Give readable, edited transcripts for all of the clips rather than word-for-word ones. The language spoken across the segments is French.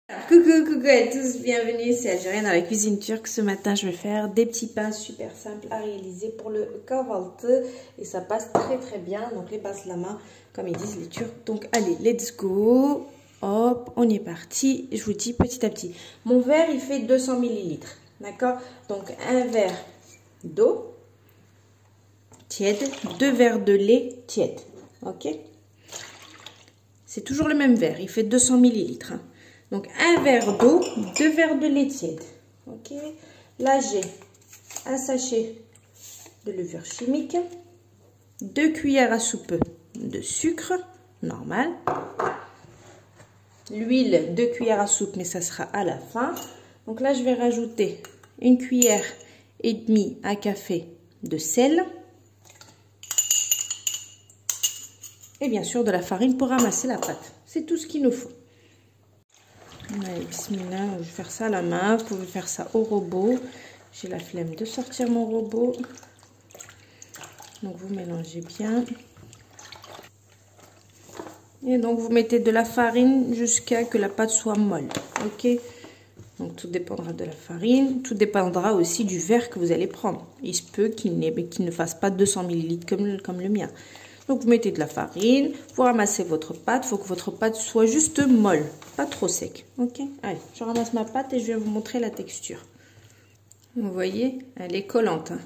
Coucou à tous, bienvenue, c'est Algérienne dans la cuisine turque. Ce matin, je vais faire des petits pains super simples à réaliser pour le kahvaltı. Et ça passe très bien, donc les baslama, comme ils disent les Turcs. Donc allez, let's go. Hop, on est parti. Je vous dis petit à petit. Mon verre, il fait 200 ml, d'accord? Donc un verre d'eau tiède, 2 verres de lait tiède, ok? C'est toujours le même verre, il fait 200 ml. Hein. Donc, un verre d'eau, 2 verres de lait tiède. Ok. Là, j'ai un sachet de levure chimique, 2 cuillères à soupe de sucre, normal. L'huile, 2 cuillères à soupe, mais ça sera à la fin. Donc là, je vais rajouter 1 cuillère et demie à café de sel. Et bien sûr, de la farine pour ramasser la pâte. C'est tout ce qu'il nous faut. Allez, bismillah, je vais faire ça à la main, vous pouvez faire ça au robot. J'ai la flemme de sortir mon robot. Donc vous mélangez bien. Et donc vous mettez de la farine jusqu'à que la pâte soit molle. Ok. Donc tout dépendra de la farine, tout dépendra aussi du verre que vous allez prendre. Il se peut qu'il ne fasse pas 200 ml comme le mien. Donc vous mettez de la farine, vous ramassez votre pâte, il faut que votre pâte soit juste molle, pas trop sec. Ok, allez, je ramasse ma pâte et je vais vous montrer la texture. Vous voyez, elle est collante. Hein.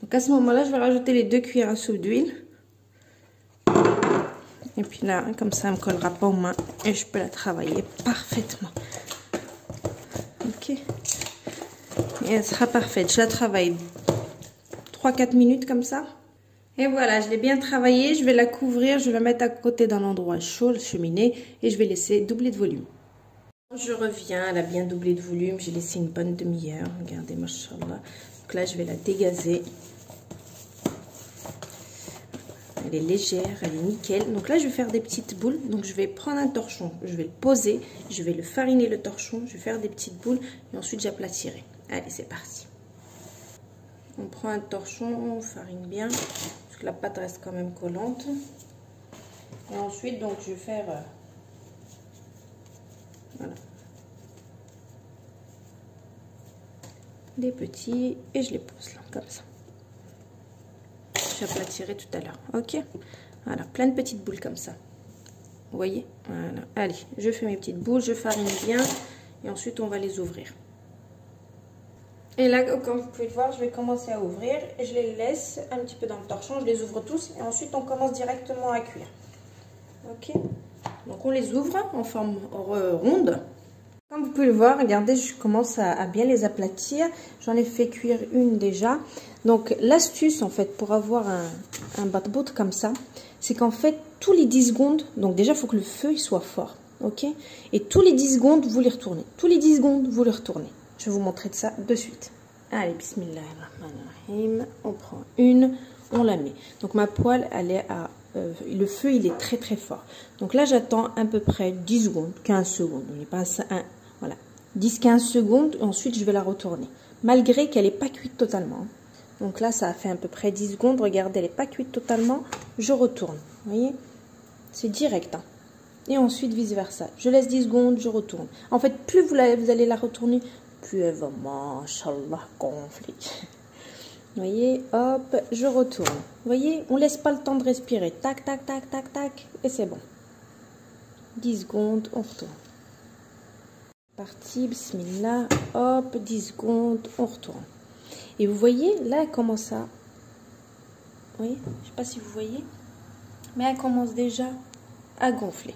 Donc à ce moment-là, je vais rajouter les 2 cuillères à soupe d'huile. Et puis là, comme ça, elle ne me collera pas aux mains et je peux la travailler parfaitement. Ok, et elle sera parfaite. Je la travaille 3-4 minutes comme ça. Et voilà, je l'ai bien travaillé, je vais la couvrir, je vais la mettre à côté d'un endroit chaud, la cheminée, et je vais laisser doubler de volume. Je reviens, elle a bien doublé de volume, j'ai laissé une bonne demi-heure, regardez, mashallah. Donc là, je vais la dégazer. Elle est légère, elle est nickel. Donc là, je vais faire des petites boules, donc je vais prendre un torchon, je vais le poser, je vais le fariner le torchon, je vais faire des petites boules, et ensuite j'aplatirai. Allez, c'est parti. On prend un torchon, on farine bien, parce que la pâte reste quand même collante. Et ensuite, donc, je vais faire voilà, des petits et je les pose là, comme ça. J'aplatirai tout à l'heure, ok? Voilà, plein de petites boules comme ça. Vous voyez? Voilà, allez, je fais mes petites boules, je farine bien et ensuite on va les ouvrir. Et là, comme vous pouvez le voir, je vais commencer à ouvrir et je les laisse un petit peu dans le torchon. Je les ouvre tous et ensuite on commence directement à cuire. Ok. Donc on les ouvre en forme ronde. Comme vous pouvez le voir, regardez, je commence à bien les aplatir. J'en ai fait cuire une déjà. Donc l'astuce en fait pour avoir un batbout comme ça, c'est qu'en fait tous les 10 secondes, donc déjà il faut que le feu il soit fort. Ok. Et tous les 10 secondes, vous les retournez. Tous les 10 secondes, vous les retournez. Je vais vous montrer de ça de suite. Allez, bismillahirrahmanirrahim. On prend une, on la met. Donc ma poêle, elle est à... le feu, il est très fort. Donc là, j'attends à peu près 10 secondes, 15 secondes. On n'est pas à 1, voilà. 10-15 secondes, ensuite je vais la retourner. Malgré qu'elle n'est pas cuite totalement. Donc là, ça a fait à peu près 10 secondes. Regardez, elle n'est pas cuite totalement. Je retourne. Vous voyez? C'est direct. Hein. Et ensuite, vice versa. Je laisse 10 secondes, je retourne. En fait, plus vous allez la retourner, plus elle va, machallah, gonfler. Vous voyez, hop, je retourne. Vous voyez, on laisse pas le temps de respirer. Tac, tac, tac, tac, tac, et c'est bon. 10 secondes, on retourne. Parti, bismillah, hop, 10 secondes, on retourne. Et vous voyez, là, elle commence à... Vous voyez, je sais pas si vous voyez, mais elle commence déjà à gonfler.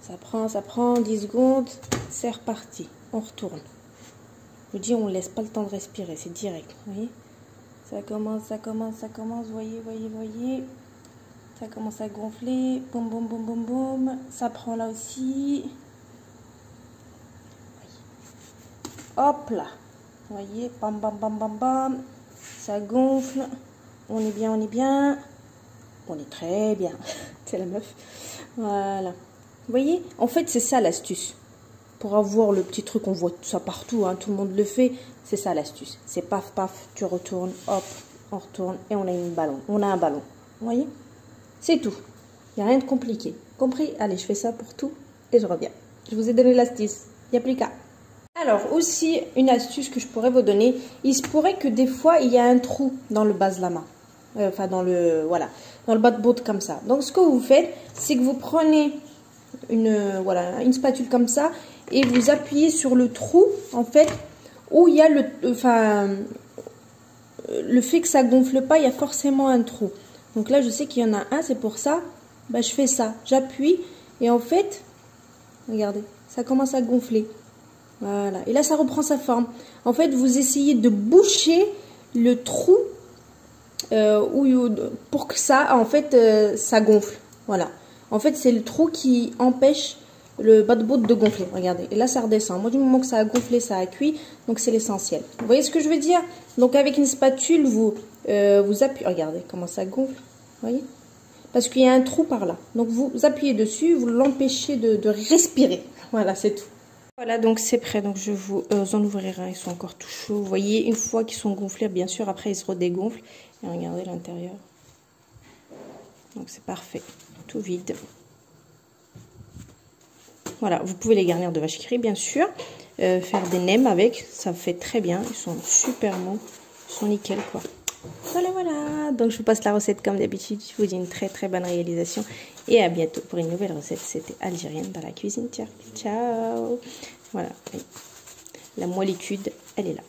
Ça prend 10 secondes, c'est reparti, on retourne. Je vous dis, on ne laisse pas le temps de respirer, c'est direct, vous voyez. Ça commence, vous voyez. Ça commence à gonfler, boum, boum, boum, boum, boum. Ça prend là aussi. Hop là, vous voyez, bam, bam, bam, bam, bam. Ça gonfle, on est bien. On est très bien, c'est la meuf. Voilà. Vous voyez, en fait, c'est ça l'astuce. Pour avoir le petit truc, on voit ça partout, hein, tout le monde le fait. C'est ça l'astuce. C'est paf, paf, tu retournes, hop, on retourne et on a un ballon. Vous voyez? C'est tout. Il n'y a rien de compliqué. Compris? Allez, je fais ça pour tout et je reviens. Je vous ai donné l'astuce. Il n'y a plus qu'à. Alors aussi, une astuce que je pourrais vous donner, il se pourrait que des fois, il y a un trou dans le bas de la main. Enfin, dans le bas de botte comme ça. Donc, ce que vous faites, c'est que vous prenez une spatule comme ça et vous appuyez sur le trou, en fait, où il y a le fait que ça gonfle pas, il y a forcément un trou. Donc là, je sais qu'il y en a un, c'est pour ça, bah, je fais ça. J'appuie et en fait, regardez, ça commence à gonfler. Voilà. Et là, ça reprend sa forme. En fait, vous essayez de boucher le trou pour que ça, en fait, ça gonfle. Voilà. En fait, c'est le trou qui empêche le bas de botte de gonfler. Regardez. Et là, ça redescend. Moi, du moment que ça a gonflé, ça a cuit. Donc, c'est l'essentiel. Vous voyez ce que je veux dire? Donc, avec une spatule, vous appuyez. Regardez comment ça gonfle. Vous voyez? Parce qu'il y a un trou par là. Donc, vous appuyez dessus, vous l'empêchez de respirer. Voilà, c'est tout. Voilà, donc c'est prêt. Donc je vous en ouvrirai un. Ils sont encore tout chauds. Vous voyez, une fois qu'ils sont gonflés, bien sûr, après ils se redégonflent. Et regardez l'intérieur. Donc c'est parfait. Tout vide. Voilà, vous pouvez les garnir de vache qui rit, bien sûr. Faire des nems avec. Ça fait très bien. Ils sont super mous. Ils sont nickel, quoi. Voilà. Donc je vous passe la recette comme d'habitude. Je vous dis une très très bonne réalisation. Et à bientôt pour une nouvelle recette. C'était Algérienne dans la cuisine turque. Ciao. Voilà. La moellitude, elle est là.